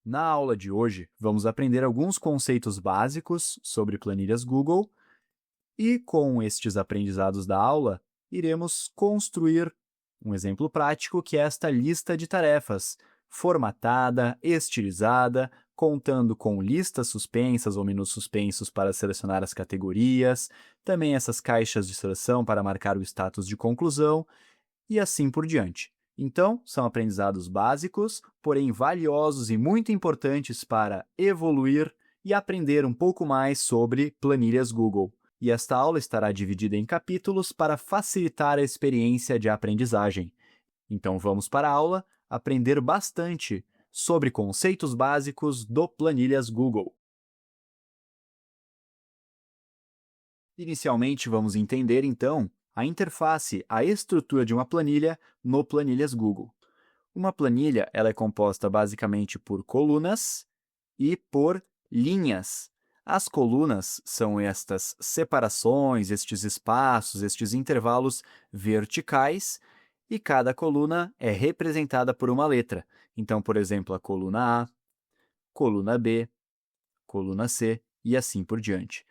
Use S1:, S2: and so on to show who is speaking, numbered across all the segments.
S1: Na aula de hoje, vamos aprender alguns conceitos básicos sobre planilhas Google e, com estes aprendizados da aula, iremos construir um exemplo prático que é esta lista de tarefas, formatada, estilizada, contando com listas suspensas ou menus suspensos para selecionar as categorias, também essas caixas de seleção para marcar o status de conclusão e assim por diante. Então, são aprendizados básicos, porém valiosos e muito importantes para evoluir e aprender um pouco mais sobre planilhas Google. E esta aula estará dividida em capítulos para facilitar a experiência de aprendizagem. Então, vamos para a aula aprender bastante sobre conceitos básicos do planilhas Google. Inicialmente, vamos entender, então, a interface, a estrutura de uma planilha no Planilhas Google. Uma planilha ela é composta basicamente por colunas e por linhas. As colunas são estas separações, estes espaços, estes intervalos verticais, e cada coluna é representada por uma letra. Então, por exemplo, a coluna A, coluna B, coluna C e assim por diante.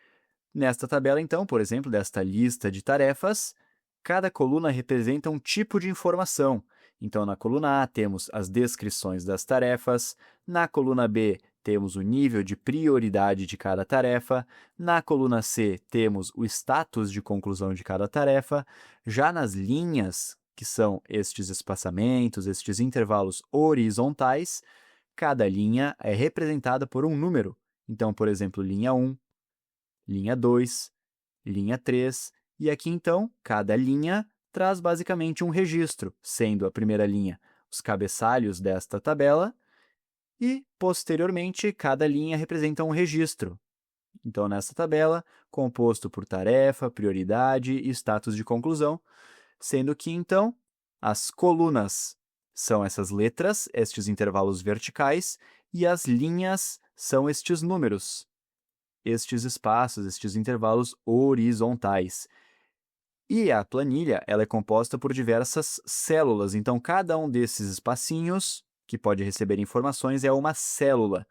S1: Nesta tabela, então, por exemplo, desta lista de tarefas, cada coluna representa um tipo de informação. Então, na coluna A temos as descrições das tarefas, na coluna B temos o nível de prioridade de cada tarefa, na coluna C temos o status de conclusão de cada tarefa, já nas linhas, que são estes espaçamentos, estes intervalos horizontais, cada linha é representada por um número. Então, por exemplo, linha 1, linha 2, linha 3, e aqui então, cada linha traz basicamente um registro, sendo a primeira linha os cabeçalhos desta tabela e, posteriormente, cada linha representa um registro. Então, nessa tabela, composto por tarefa, prioridade e status de conclusão, sendo que, então, as colunas são essas letras, estes intervalos verticais, e as linhas são estes números, estes espaços, estes intervalos horizontais. E a planilha ela é composta por diversas células, então cada um desses espacinhos que pode receber informações é uma célula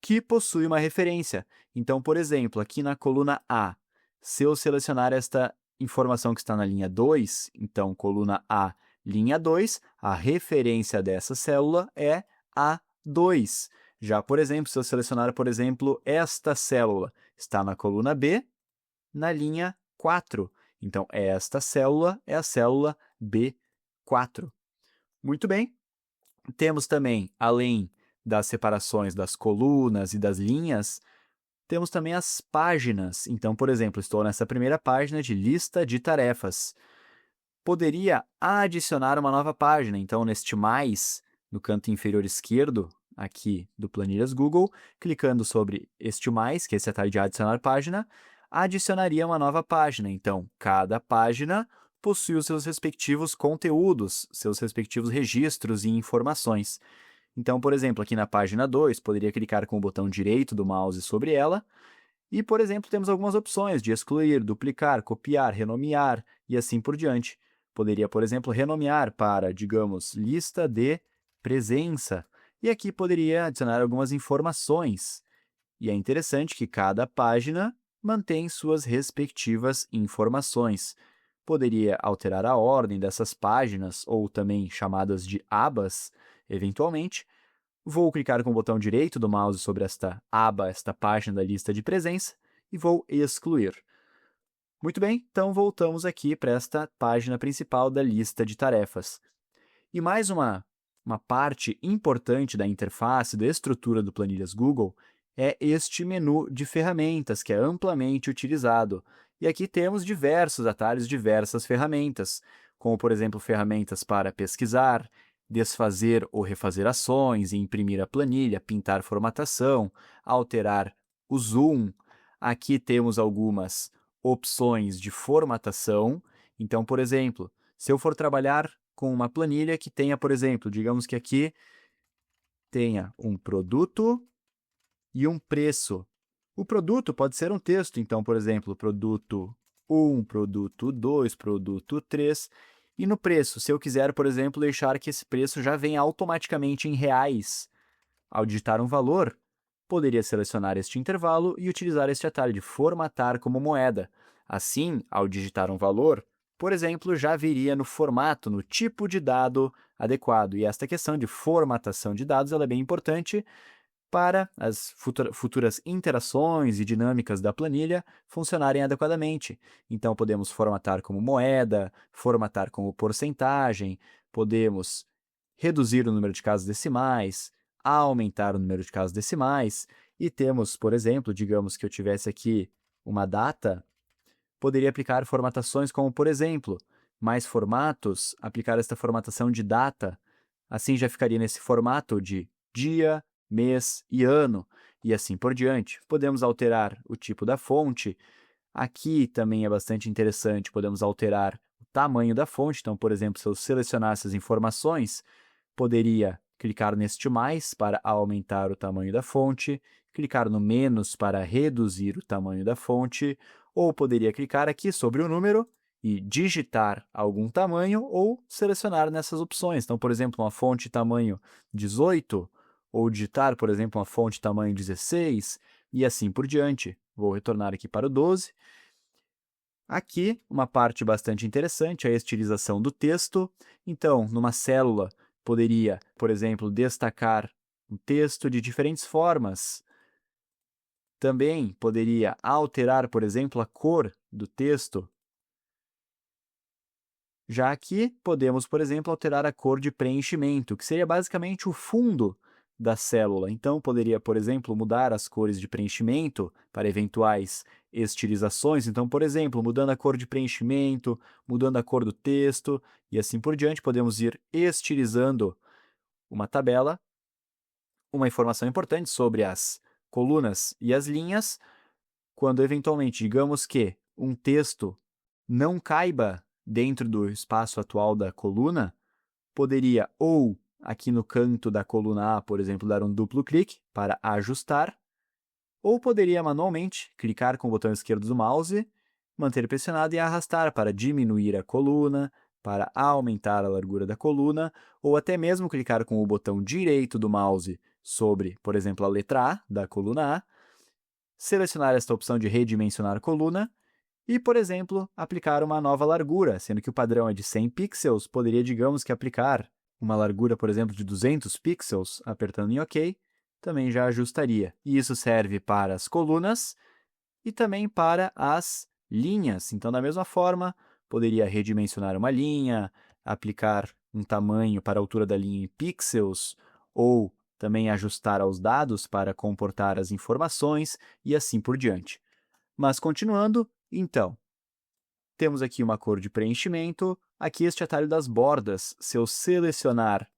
S1: que possui uma referência. Então, por exemplo, aqui na coluna A, se eu selecionar esta informação que está na linha 2, então coluna A, linha 2, a referência dessa célula é A2. Já, por exemplo, se eu selecionar, por exemplo, esta célula, está na coluna B, na linha 4. Então, esta célula é a célula B4. Muito bem. Temos também, além das separações das colunas e das linhas, temos também as páginas. Então, por exemplo, estou nessa primeira página de lista de tarefas. Poderia adicionar uma nova página. Então, neste mais, no canto inferior esquerdo, aqui do Planilhas Google, clicando sobre este mais, que é esse atalho de adicionar página, adicionaria uma nova página. Então, cada página possui os seus respectivos conteúdos, seus respectivos registros e informações. Então, por exemplo, aqui na página 2, poderia clicar com o botão direito do mouse sobre ela, e, por exemplo, temos algumas opções de excluir, duplicar, copiar, renomear e assim por diante. Poderia, por exemplo, renomear para, digamos, lista de presença, e aqui poderia adicionar algumas informações. E é interessante que cada página mantém suas respectivas informações. Poderia alterar a ordem dessas páginas, ou também chamadas de abas, eventualmente. Vou clicar com o botão direito do mouse sobre esta aba, esta página da lista de presença, e vou excluir. Muito bem, então voltamos aqui para esta página principal da lista de tarefas. E mais uma parte importante da interface, da estrutura do Planilhas Google, é este menu de ferramentas, que é amplamente utilizado. E aqui temos diversos atalhos, diversas ferramentas, como, por exemplo, ferramentas para pesquisar, desfazer ou refazer ações, imprimir a planilha, pintar formatação, alterar o zoom. Aqui temos algumas opções de formatação. Então, por exemplo, se eu for trabalhar com uma planilha que tenha, por exemplo, digamos que aqui tenha um produto e um preço. O produto pode ser um texto, então, por exemplo, produto 1, produto 2, produto 3. E no preço, se eu quiser, por exemplo, deixar que esse preço já venha automaticamente em reais, ao digitar um valor, poderia selecionar este intervalo e utilizar este atalho de formatar como moeda. Assim, ao digitar um valor, por exemplo, já viria no formato, no tipo de dado adequado. E esta questão de formatação de dados ela é bem importante para as futuras interações e dinâmicas da planilha funcionarem adequadamente. Então, podemos formatar como moeda, formatar como porcentagem, podemos reduzir o número de casas decimais, aumentar o número de casas decimais, e temos, por exemplo, digamos que eu tivesse aqui uma data, poderia aplicar formatações como, por exemplo, mais formatos, aplicar esta formatação de data, assim já ficaria nesse formato de dia, mês e ano, e assim por diante. Podemos alterar o tipo da fonte. Aqui também é bastante interessante, podemos alterar o tamanho da fonte. Então, por exemplo, se eu selecionasse as informações, poderia clicar neste mais para aumentar o tamanho da fonte, clicar no menos para reduzir o tamanho da fonte, ou poderia clicar aqui sobre o número e digitar algum tamanho ou selecionar nessas opções. Então, por exemplo, uma fonte tamanho 18, ou digitar, por exemplo, uma fonte tamanho 16, e assim por diante. Vou retornar aqui para o 12. Aqui, uma parte bastante interessante, a estilização do texto. Então, numa célula, poderia, por exemplo, destacar um texto de diferentes formas. Também poderia alterar, por exemplo, a cor do texto. Já aqui, podemos, por exemplo, alterar a cor de preenchimento, que seria basicamente o fundo da célula. Então, poderia, por exemplo, mudar as cores de preenchimento para eventuais estilizações. Então, por exemplo, mudando a cor de preenchimento, mudando a cor do texto e assim por diante, podemos ir estilizando uma tabela. Uma informação importante sobre as colunas e as linhas, quando eventualmente digamos que um texto não caiba dentro do espaço atual da coluna, poderia ou aqui no canto da coluna A, por exemplo, dar um duplo clique para ajustar, ou poderia manualmente clicar com o botão esquerdo do mouse, manter pressionado e arrastar para diminuir a coluna, para aumentar a largura da coluna, ou até mesmo clicar com o botão direito do mouse sobre, por exemplo, a letra A da coluna A, selecionar esta opção de redimensionar coluna e, por exemplo, aplicar uma nova largura, sendo que o padrão é de 100 pixels, poderia, digamos que, aplicar uma largura, por exemplo, de 200 pixels, apertando em OK, também já ajustaria. E isso serve para as colunas e também para as linhas. Então, da mesma forma, poderia redimensionar uma linha, aplicar um tamanho para a altura da linha em pixels, ou também ajustar aos dados para comportar as informações e assim por diante. Mas continuando, então, temos aqui uma cor de preenchimento, aqui este atalho das bordas. Se eu selecionar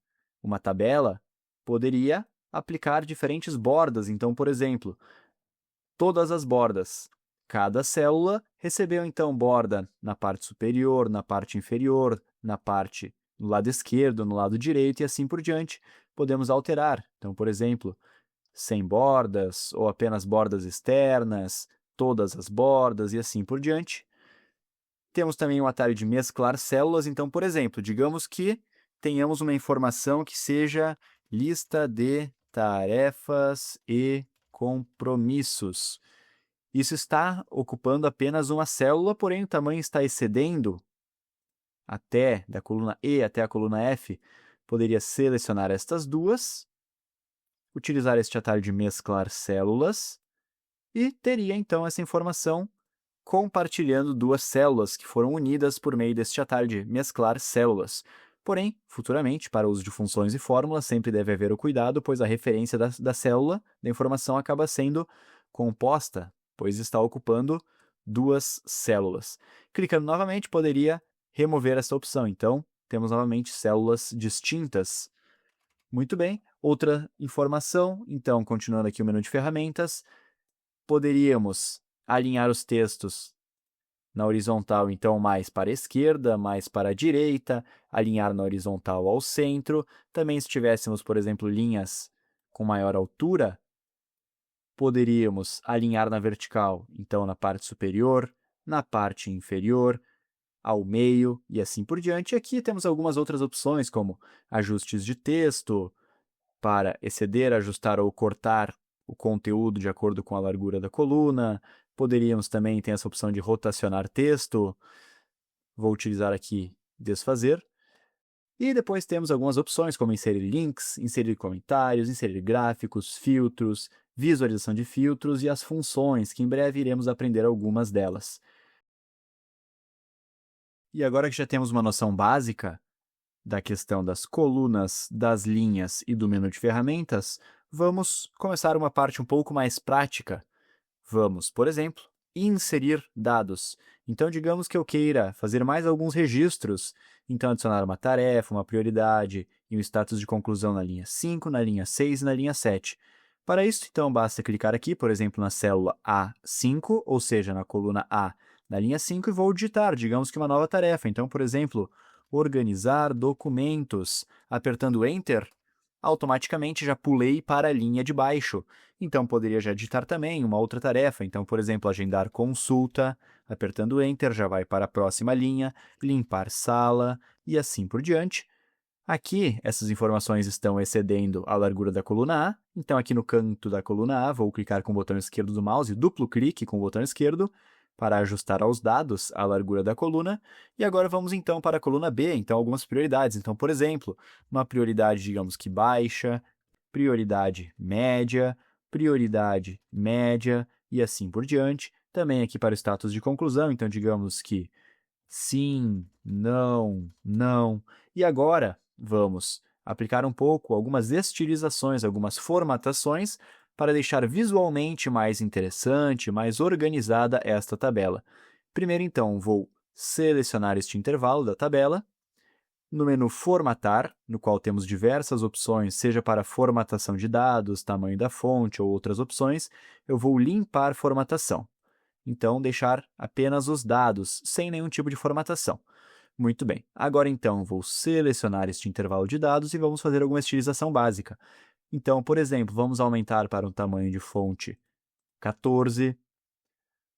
S1: uma tabela, poderia aplicar diferentes bordas. Então, por exemplo, todas as bordas. Cada célula recebeu, então, borda na parte superior, na parte inferior, na parte no lado esquerdo, no lado direito e assim por diante. Podemos alterar. Então, por exemplo, sem bordas ou apenas bordas externas, todas as bordas e assim por diante. Temos também o atalho de mesclar células. Então, por exemplo, digamos que tenhamos uma informação que seja lista de tarefas e compromissos. Isso está ocupando apenas uma célula, porém o tamanho está excedendo até da coluna E até a coluna F. Poderia selecionar estas duas, utilizar este atalho de mesclar células e teria então essa informação compartilhando duas células que foram unidas por meio deste atalho de mesclar células. Porém, futuramente, para o uso de funções e fórmulas, sempre deve haver o cuidado, pois a referência da célula da informação acaba sendo composta, pois está ocupando duas células. Clicando novamente, poderia remover essa opção. Então, temos novamente células distintas. Muito bem. Outra informação, então, continuando aqui o menu de ferramentas, poderíamos alinhar os textos na horizontal, então, mais para a esquerda, mais para a direita, alinhar na horizontal ao centro. Também, se tivéssemos, por exemplo, linhas com maior altura, poderíamos alinhar na vertical, então, na parte superior, na parte inferior, ao meio e assim por diante. E aqui temos algumas outras opções, como ajustes de texto, para exceder, ajustar ou cortar o conteúdo de acordo com a largura da coluna. Poderíamos também ter essa opção de rotacionar texto. Vou utilizar aqui desfazer. E depois temos algumas opções, como inserir links, inserir comentários, inserir gráficos, filtros, visualização de filtros e as funções, que em breve iremos aprender algumas delas. E agora que já temos uma noção básica da questão das colunas, das linhas e do menu de ferramentas, vamos começar uma parte um pouco mais prática. Vamos, por exemplo, inserir dados. Então, digamos que eu queira fazer mais alguns registros, então adicionar uma tarefa, uma prioridade e um status de conclusão na linha 5, na linha 6 e na linha 7. Para isso, então, basta clicar aqui, por exemplo, na célula A5, ou seja, na coluna A, na linha 5, e vou digitar, digamos que uma nova tarefa. Então, por exemplo, organizar documentos. Apertando Enter, automaticamente já pulei para a linha de baixo. Então, poderia já digitar também uma outra tarefa. Então, por exemplo, agendar consulta. Apertando Enter, já vai para a próxima linha, limpar sala e assim por diante. Aqui, essas informações estão excedendo a largura da coluna A. Então, aqui no canto da coluna A, vou clicar com o botão esquerdo do mouse, duplo clique com o botão esquerdo, para ajustar aos dados a largura da coluna. E agora vamos então para a coluna B, então algumas prioridades. Então, por exemplo, uma prioridade, digamos que baixa, prioridade média e assim por diante. Também aqui para o status de conclusão, então digamos que sim, não, não. E agora vamos aplicar um pouco algumas estilizações, algumas formatações para deixar visualmente mais interessante, mais organizada esta tabela. Primeiro, então, vou selecionar este intervalo da tabela. No menu Formatar, no qual temos diversas opções, seja para formatação de dados, tamanho da fonte ou outras opções, eu vou limpar formatação. Então, deixar apenas os dados, sem nenhum tipo de formatação. Muito bem. Agora, então, vou selecionar este intervalo de dados e vamos fazer alguma estilização básica. Então, por exemplo, vamos aumentar para um tamanho de fonte 14.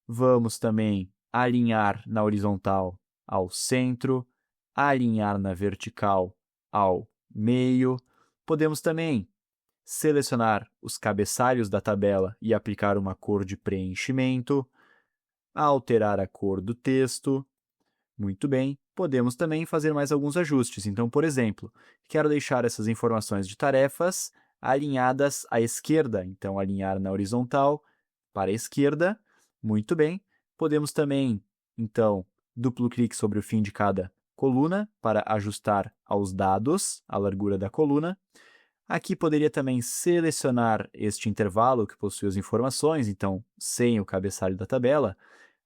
S1: Vamos também alinhar na horizontal ao centro, alinhar na vertical ao meio. Podemos também selecionar os cabeçalhos da tabela e aplicar uma cor de preenchimento, alterar a cor do texto. Muito bem. Podemos também fazer mais alguns ajustes. Então, por exemplo, quero deixar essas informações de tarefas alinhadas à esquerda. Então, alinhar na horizontal para a esquerda. Muito bem. Podemos também, então, duplo clique sobre o fim de cada coluna para ajustar aos dados a largura da coluna. Aqui poderia também selecionar este intervalo que possui as informações, então, sem o cabeçalho da tabela,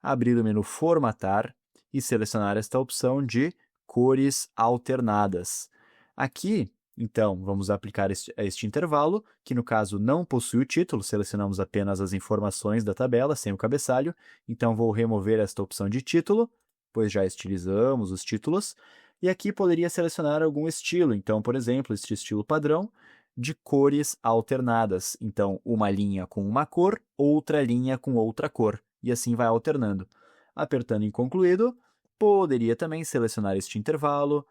S1: abrir o menu Formatar e selecionar esta opção de cores alternadas. Aqui, então, vamos aplicar este intervalo, que no caso não possui o título, selecionamos apenas as informações da tabela, sem o cabeçalho. Então, vou remover esta opção de título, pois já estilizamos os títulos. E aqui poderia selecionar algum estilo. Então, por exemplo, este estilo padrão de cores alternadas. Então, uma linha com uma cor, outra linha com outra cor. E assim vai alternando. Apertando em concluído, poderia também selecionar este intervalo,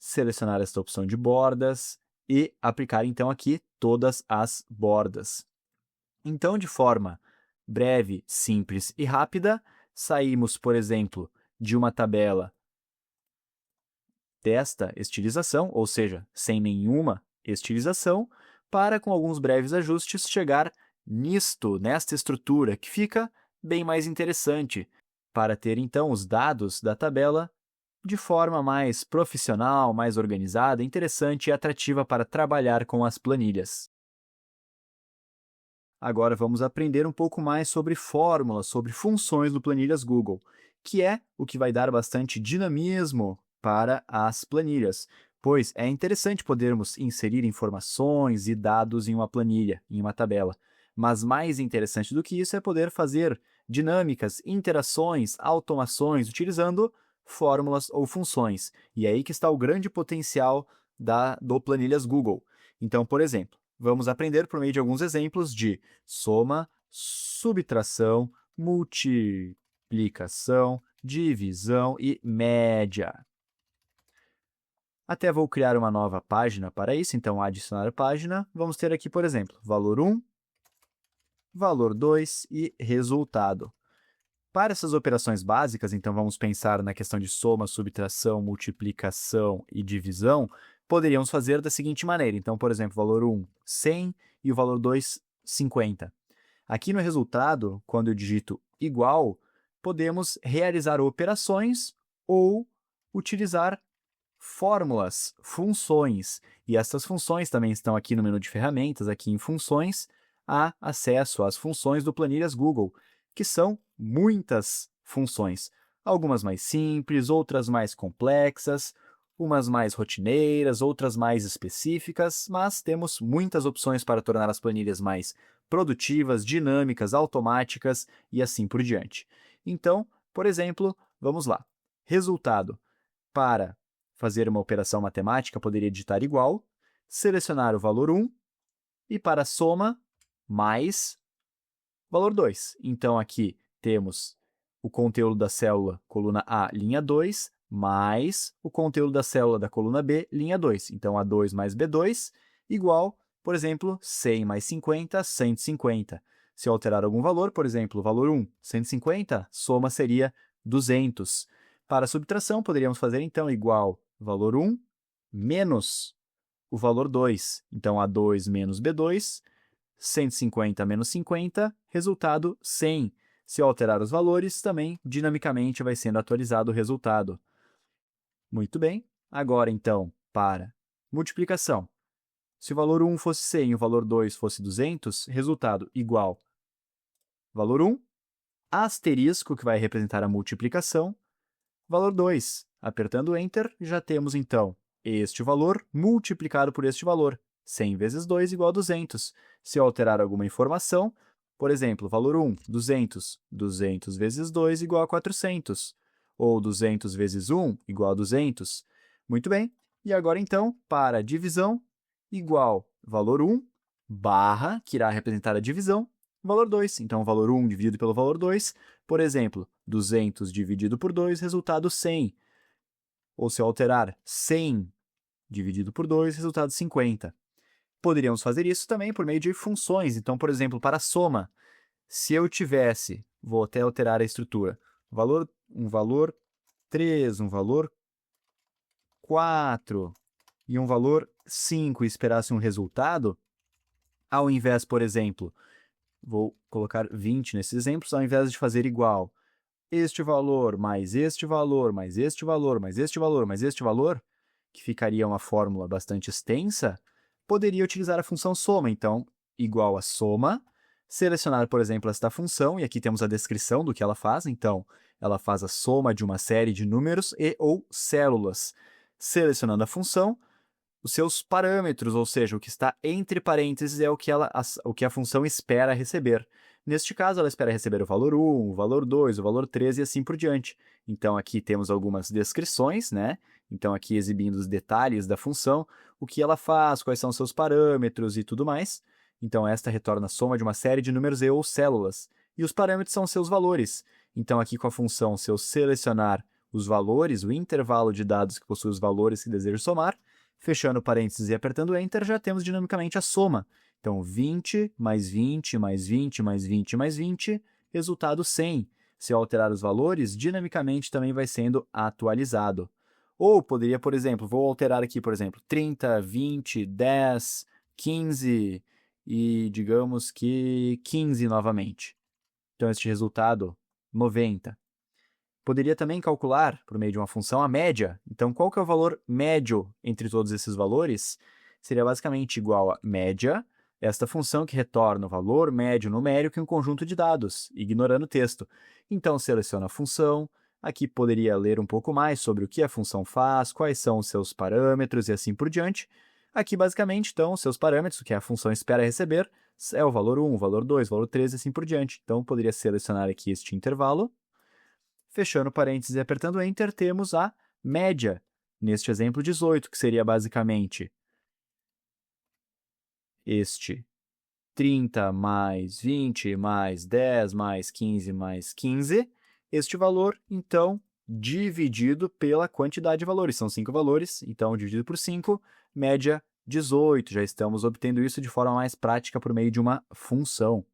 S1: selecionar esta opção de bordas e aplicar então aqui todas as bordas. Então, de forma breve, simples e rápida, saímos, por exemplo, de uma tabela desta estilização, ou seja, sem nenhuma estilização, para, com alguns breves ajustes, chegar nesta estrutura, que fica bem mais interessante, para ter, então, os dados da tabela de forma mais profissional, mais organizada, interessante e atrativa para trabalhar com as planilhas. Agora vamos aprender um pouco mais sobre fórmulas, sobre funções do Planilhas Google, que é o que vai dar bastante dinamismo para as planilhas, pois é interessante podermos inserir informações e dados em uma planilha, em uma tabela. Mas mais interessante do que isso é poder fazer dinâmicas, interações, automações, utilizando fórmulas ou funções. E é aí que está o grande potencial do Planilhas Google. Então, por exemplo, vamos aprender por meio de alguns exemplos de soma, subtração, multiplicação, divisão e média. Até vou criar uma nova página para isso, então adicionar página. Vamos ter aqui, por exemplo, valor 1, valor 2 e resultado. Para essas operações básicas, então vamos pensar na questão de soma, subtração, multiplicação e divisão, poderíamos fazer da seguinte maneira. Então, por exemplo, valor 1, 100 e o valor 2, 50. Aqui no resultado, quando eu digito igual, podemos realizar operações ou utilizar fórmulas, funções. E essas funções também estão aqui no menu de ferramentas, aqui em funções, há acesso às funções do Planilhas Google, que são muitas funções. Algumas mais simples, outras mais complexas, umas mais rotineiras, outras mais específicas, mas temos muitas opções para tornar as planilhas mais produtivas, dinâmicas, automáticas e assim por diante. Então, por exemplo, vamos lá. Resultado. Para fazer uma operação matemática, poderia digitar igual, selecionar o valor 1 e para soma, mais valor 2. Então, aqui temos o conteúdo da célula coluna A, linha 2, mais o conteúdo da célula da coluna B, linha 2. Então, A2 mais B2 igual, por exemplo, 100 mais 50, 150. Se eu alterar algum valor, por exemplo, o valor 1, 150, soma seria 200. Para a subtração, poderíamos fazer, então, igual valor 1 menos o valor 2. Então, A2 menos B2, 150 menos 50, resultado 100. Se eu alterar os valores, também dinamicamente vai sendo atualizado o resultado. Muito bem. Agora, então, para multiplicação. Se o valor 1 fosse 100 e o valor 2 fosse 200, resultado igual valor 1, asterisco, que vai representar a multiplicação, valor 2. Apertando Enter, já temos, então, este valor multiplicado por este valor. 100 vezes 2 igual a 200. Se eu alterar alguma informação, por exemplo, valor 1, 200. 200 vezes 2 igual a 400. Ou 200 vezes 1 igual a 200. Muito bem. E agora, então, para divisão, igual valor 1 barra, que irá representar a divisão, valor 2. Então, o valor 1 dividido pelo valor 2, por exemplo, 200 dividido por 2, resultado 100. Ou se eu alterar 100 dividido por 2, resultado 50. Poderíamos fazer isso também por meio de funções. Então, por exemplo, para a soma, se eu tivesse, vou até alterar a estrutura, um valor 3, um valor 4 e um valor 5 e esperasse um resultado, ao invés, por exemplo, vou colocar 20 nesses exemplos, ao invés de fazer igual este valor, mais este valor, mais este valor, mais este valor, mais este valor, que ficaria uma fórmula bastante extensa, poderia utilizar a função soma. Então, igual a soma, selecionar, por exemplo, esta função, e aqui temos a descrição do que ela faz. Então, ela faz a soma de uma série de números e ou células. Selecionando a função, os seus parâmetros, ou seja, o que está entre parênteses é o que a função espera receber. Neste caso, ela espera receber o valor 1, o valor 2, o valor 3 e assim por diante. Então, aqui temos algumas descrições, né? Então, aqui exibindo os detalhes da função, o que ela faz, quais são seus parâmetros e tudo mais. Então, esta retorna a soma de uma série de números e ou células. E os parâmetros são seus valores. Então, aqui com a função, se eu selecionar os valores, o intervalo de dados que possui os valores que desejo somar, fechando parênteses e apertando Enter, já temos dinamicamente a soma. Então, 20 mais 20 mais 20 mais 20 mais 20, resultado 100. Se eu alterar os valores, dinamicamente também vai sendo atualizado. Ou poderia, por exemplo, vou alterar aqui, por exemplo, 30, 20, 10, 15 e digamos que 15 novamente. Então, este resultado, 90. Poderia também calcular, por meio de uma função, a média. Então, qual que é o valor médio entre todos esses valores? Seria basicamente igual a média, esta função que retorna o valor médio numérico em um conjunto de dados, ignorando o texto. Então, seleciono a função, aqui poderia ler um pouco mais sobre o que a função faz, quais são os seus parâmetros e assim por diante. Aqui, basicamente, então, os seus parâmetros, o que a função espera receber, é o valor 1, o valor 2, o valor 3 e assim por diante. Então, poderia selecionar aqui este intervalo. Fechando parênteses e apertando Enter, temos a média, neste exemplo 18, que seria basicamente este 30 mais 20 mais 10 mais 15 mais 15. Este valor, então, dividido pela quantidade de valores. São 5 valores, então dividido por 5, média 18. Já estamos obtendo isso de forma mais prática por meio de uma função.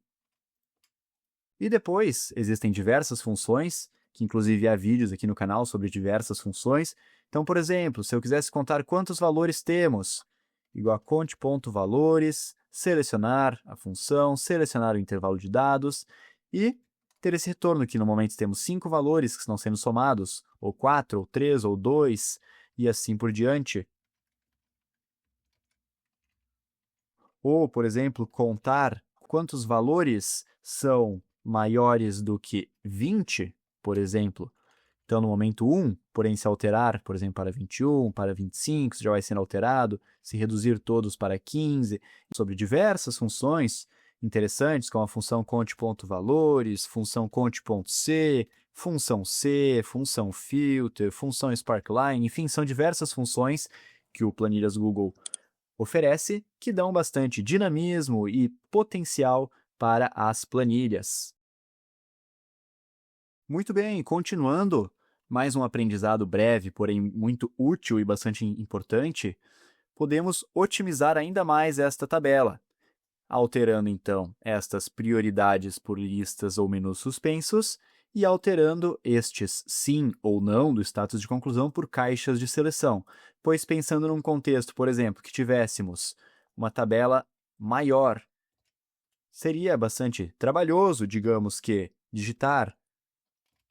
S1: E depois, existem diversas funções, que inclusive há vídeos aqui no canal sobre diversas funções. Então, por exemplo, se eu quisesse contar quantos valores temos, igual a conte.valores, selecionar a função, selecionar o intervalo de dados e ter esse retorno que no momento temos 5 valores que estão sendo somados, ou 4, ou 3, ou 2, e assim por diante. Ou, por exemplo, contar quantos valores são maiores do que 20, por exemplo. Então, no momento 1, porém, se alterar, por exemplo, para 21, para 25, isso já vai sendo alterado, se reduzir todos para 15, sobre diversas funções interessantes, como a função conte.valores, função conte.c, função filter, função sparkline, enfim, são diversas funções que o Planilhas Google oferece que dão bastante dinamismo e potencial para as planilhas. Muito bem, continuando, mais um aprendizado breve, porém muito útil e bastante importante, podemos otimizar ainda mais esta tabela, alterando então estas prioridades por listas ou menus suspensos e alterando estes sim ou não do status de conclusão por caixas de seleção, pois pensando num contexto, por exemplo, que tivéssemos uma tabela maior, seria bastante trabalhoso, digamos que, digitar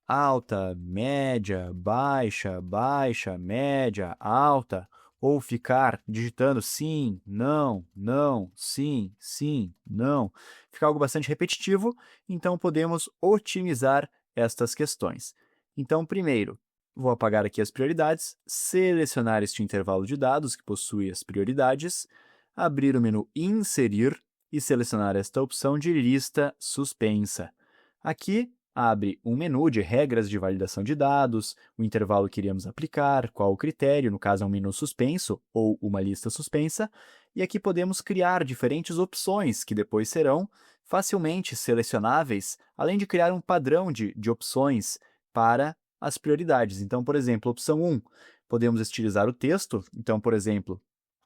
S1: alta, média, baixa, baixa, média, alta, ou ficar digitando sim, não, não, sim, sim, não. Fica algo bastante repetitivo, então podemos otimizar estas questões. Então, primeiro, vou apagar aqui as prioridades, selecionar este intervalo de dados que possui as prioridades, abrir o menu Inserir e selecionar esta opção de lista suspensa. Aqui, abre um menu de regras de validação de dados, o intervalo que iríamos aplicar, qual o critério, no caso é um menu suspenso ou uma lista suspensa, e aqui podemos criar diferentes opções que depois serão facilmente selecionáveis, além de criar um padrão de opções para as prioridades. Então, por exemplo, opção 1, podemos estilizar o texto. Então, por exemplo,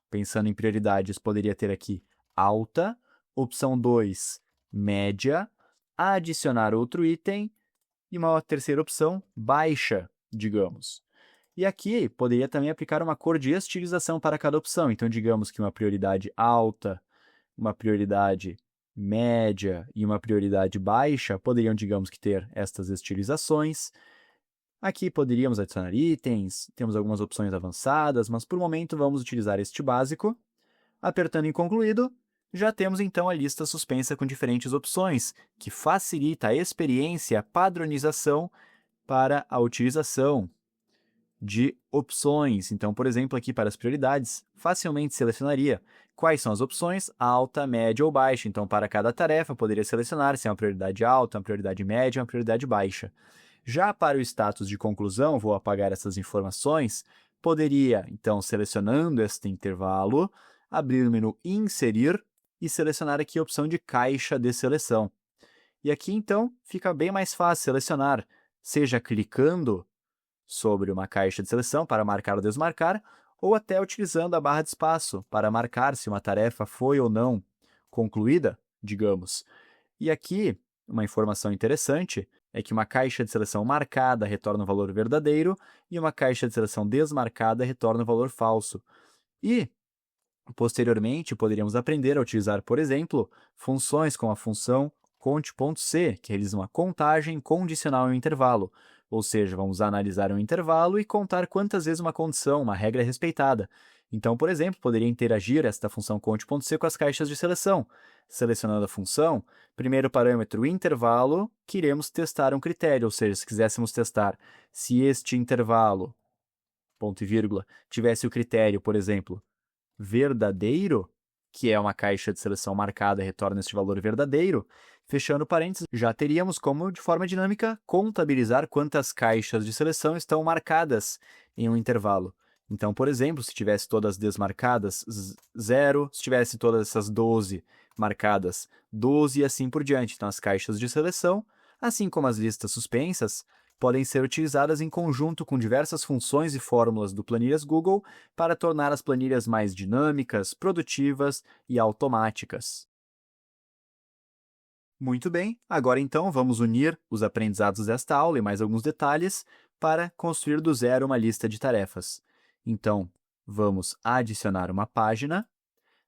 S1: pensando em prioridades, poderia ter aqui alta, opção 2, média, adicionar outro item e uma terceira opção, baixa, digamos. E aqui poderia também aplicar uma cor de estilização para cada opção. Então, digamos que uma prioridade alta, uma prioridade média e uma prioridade baixa poderiam, digamos que, ter estas estilizações. Aqui poderíamos adicionar itens, temos algumas opções avançadas, mas por momento vamos utilizar este básico. Apertando em concluído, já temos então a lista suspensa com diferentes opções, que facilita a experiência e a padronização para a utilização de opções. Então, por exemplo, aqui para as prioridades, facilmente selecionaria quais são as opções, alta, média ou baixa. Então, para cada tarefa, poderia selecionar se é uma prioridade alta, uma prioridade média, uma prioridade baixa. Já para o status de conclusão, vou apagar essas informações, poderia, então, selecionando este intervalo, abrir o menu Inserir e selecionar aqui a opção de caixa de seleção. E aqui, então, fica bem mais fácil selecionar, seja clicando sobre uma caixa de seleção para marcar ou desmarcar, ou até utilizando a barra de espaço para marcar se uma tarefa foi ou não concluída, digamos. E aqui, uma informação interessante é que uma caixa de seleção marcada retorna um valor verdadeiro e uma caixa de seleção desmarcada retorna um valor falso. E, posteriormente, poderíamos aprender a utilizar, por exemplo, funções como a função conte.c, que realiza uma contagem condicional em um intervalo. Ou seja, vamos analisar um intervalo e contar quantas vezes uma condição, uma regra é respeitada. Então, por exemplo, poderia interagir esta função conte.c com as caixas de seleção. Selecionando a função, primeiro parâmetro intervalo, que iremos testar um critério, ou seja, se quiséssemos testar se este intervalo, ponto e vírgula, tivesse o critério, por exemplo, verdadeiro, que é uma caixa de seleção marcada e retorna este valor verdadeiro, fechando parênteses, já teríamos como, de forma dinâmica, contabilizar quantas caixas de seleção estão marcadas em um intervalo. Então, por exemplo, se tivesse todas desmarcadas, 0, se tivesse todas essas 12 marcadas, 12 e assim por diante. Então, as caixas de seleção, assim como as listas suspensas, podem ser utilizadas em conjunto com diversas funções e fórmulas do Planilhas Google para tornar as planilhas mais dinâmicas, produtivas e automáticas. Muito bem, agora então vamos unir os aprendizados desta aula e mais alguns detalhes para construir do zero uma lista de tarefas. Então, vamos adicionar uma página.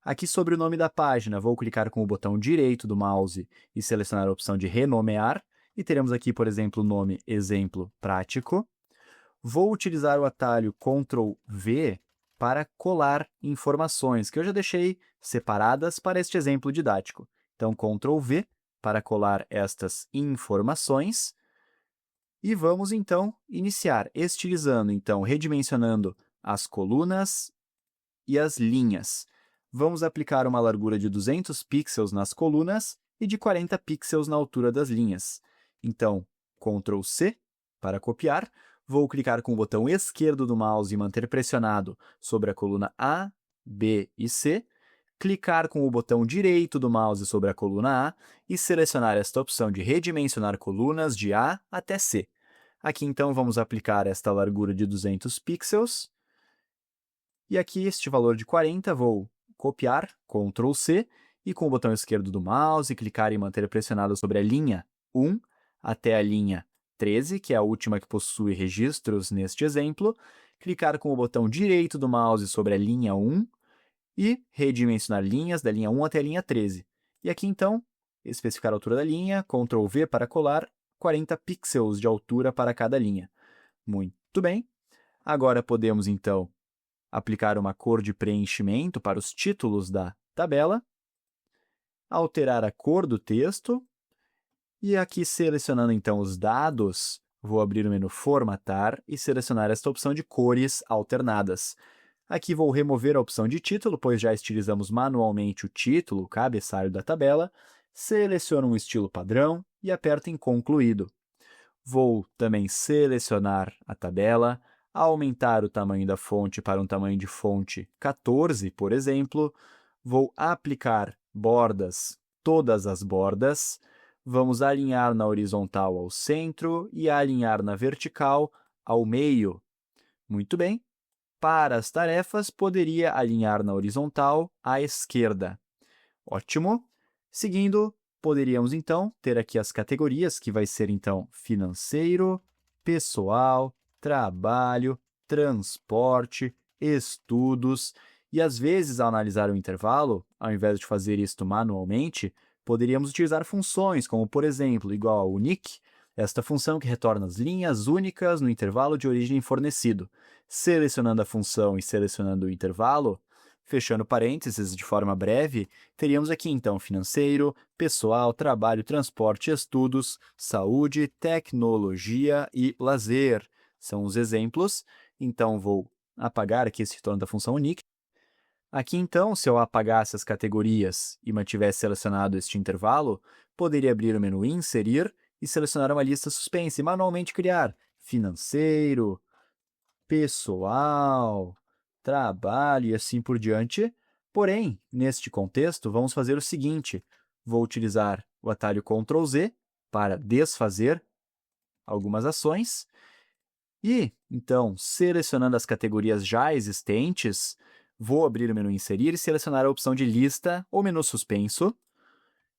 S1: Aqui sobre o nome da página, vou clicar com o botão direito do mouse e selecionar a opção de renomear, e teremos aqui, por exemplo, o nome Exemplo Prático. Vou utilizar o atalho Ctrl V para colar informações, que eu já deixei separadas para este exemplo didático. Então, Ctrl V para colar estas informações. E vamos, então, iniciar estilizando, então, redimensionando as colunas e as linhas. Vamos aplicar uma largura de 200 pixels nas colunas e de 40 pixels na altura das linhas. Então, Ctrl C para copiar. Vou clicar com o botão esquerdo do mouse e manter pressionado sobre a coluna A, B e C. Clicar com o botão direito do mouse sobre a coluna A e selecionar esta opção de redimensionar colunas de A até C. Aqui, então, vamos aplicar esta largura de 200 pixels. E aqui, este valor de 40, vou copiar, Ctrl C, e com o botão esquerdo do mouse, clicar e manter pressionado sobre a linha 1 até a linha 13, que é a última que possui registros neste exemplo. Clicar com o botão direito do mouse sobre a linha 1, e redimensionar linhas da linha 1 até a linha 13. E aqui, então, especificar a altura da linha, Ctrl V para colar, 40 pixels de altura para cada linha. Muito bem. Agora podemos, então, aplicar uma cor de preenchimento para os títulos da tabela, alterar a cor do texto, e aqui selecionando, então, os dados, vou abrir o menu Formatar e selecionar esta opção de cores alternadas. Aqui vou remover a opção de título, pois já estilizamos manualmente o título, o cabeçalho da tabela. Seleciono um estilo padrão e aperto em Concluído. Vou também selecionar a tabela, aumentar o tamanho da fonte para um tamanho de fonte 14, por exemplo. Vou aplicar bordas, todas as bordas. Vamos alinhar na horizontal ao centro e alinhar na vertical ao meio. Muito bem. Para as tarefas, poderia alinhar na horizontal à esquerda. Ótimo! Seguindo, poderíamos, então, ter aqui as categorias, que vai ser, então, financeiro, pessoal, trabalho, transporte, estudos. E, às vezes, ao analisar o intervalo, ao invés de fazer isto manualmente, poderíamos utilizar funções, como, por exemplo, igual ao unique, esta função que retorna as linhas únicas no intervalo de origem fornecido. Selecionando a função e selecionando o intervalo, fechando parênteses de forma breve, teríamos aqui, então, financeiro, pessoal, trabalho, transporte, estudos, saúde, tecnologia e lazer. São os exemplos. Então, vou apagar aqui esse retorno da função unique. Aqui, então, se eu apagasse as categorias e mantivesse selecionado este intervalo, poderia abrir o menu Inserir e selecionar uma lista suspensa e manualmente criar financeiro, pessoal, trabalho e assim por diante. Porém, neste contexto, vamos fazer o seguinte. Vou utilizar o atalho Ctrl Z para desfazer algumas ações. E, então, selecionando as categorias já existentes, vou abrir o menu Inserir e selecionar a opção de Lista ou menu suspenso.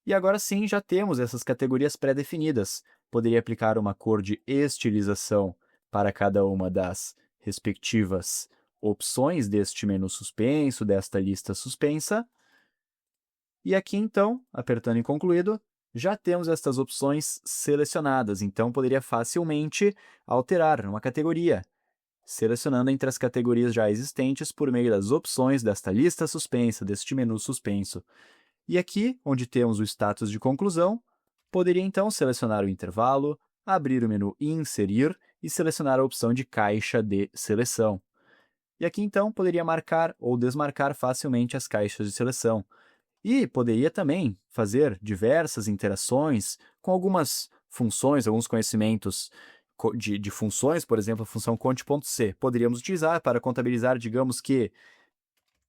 S1: E agora sim, já temos essas categorias pré-definidas. Poderia aplicar uma cor de estilização para cada uma das respectivas opções deste menu suspenso, desta lista suspensa. E aqui, então, apertando em Concluído, já temos estas opções selecionadas. Então, poderia facilmente alterar uma categoria, selecionando entre as categorias já existentes por meio das opções desta lista suspensa, deste menu suspenso. E aqui, onde temos o status de conclusão, poderia então selecionar o intervalo, abrir o menu Inserir e selecionar a opção de caixa de seleção. E aqui, então, poderia marcar ou desmarcar facilmente as caixas de seleção. E poderia também fazer diversas interações com algumas funções, alguns conhecimentos de funções, por exemplo, a função conte.c. Poderíamos utilizar para contabilizar, digamos que,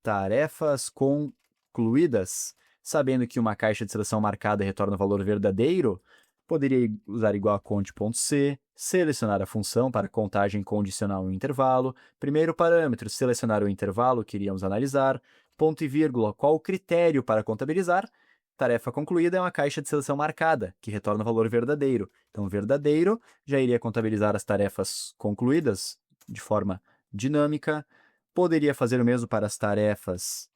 S1: tarefas concluídas. Sabendo que uma caixa de seleção marcada retorna o valor verdadeiro, Poderia usar igual a cont.c, selecionar a função para contagem condicional em um intervalo, primeiro parâmetro, selecionar o intervalo que iríamos analisar, ponto e vírgula, qual o critério para contabilizar. Tarefa concluída é uma caixa de seleção marcada, que retorna o valor verdadeiro. Então, verdadeiro já iria contabilizar as tarefas concluídas de forma dinâmica. Poderia fazer o mesmo para as tarefas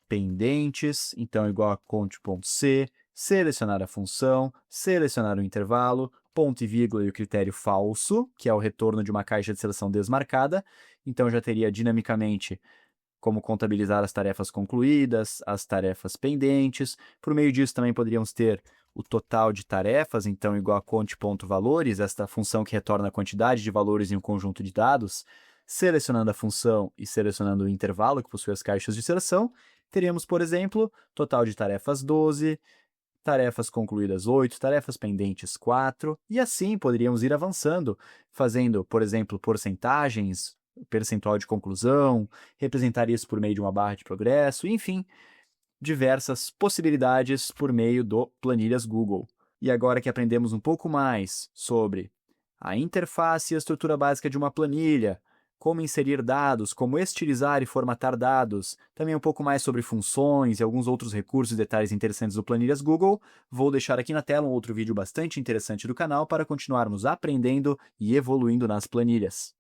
S1: pendentes, então igual a cont.c, selecionar a função, selecionar o intervalo, ponto e vírgula e o critério falso, que é o retorno de uma caixa de seleção desmarcada. Então, já teria dinamicamente como contabilizar as tarefas concluídas, as tarefas pendentes. Por meio disso, também poderíamos ter o total de tarefas, então igual a cont.valores, esta função que retorna a quantidade de valores em um conjunto de dados. Selecionando a função e selecionando o intervalo que possui as caixas de seleção, teríamos, por exemplo, total de tarefas 12, tarefas concluídas 8, tarefas pendentes 4, e assim poderíamos ir avançando, fazendo, por exemplo, porcentagens, percentual de conclusão, representar isso por meio de uma barra de progresso, enfim, diversas possibilidades por meio do Planilhas Google. E agora que aprendemos um pouco mais sobre a interface e a estrutura básica de uma planilha, como inserir dados, como estilizar e formatar dados, também um pouco mais sobre funções e alguns outros recursos e detalhes interessantes do Planilhas Google, vou deixar aqui na tela um outro vídeo bastante interessante do canal para continuarmos aprendendo e evoluindo nas planilhas.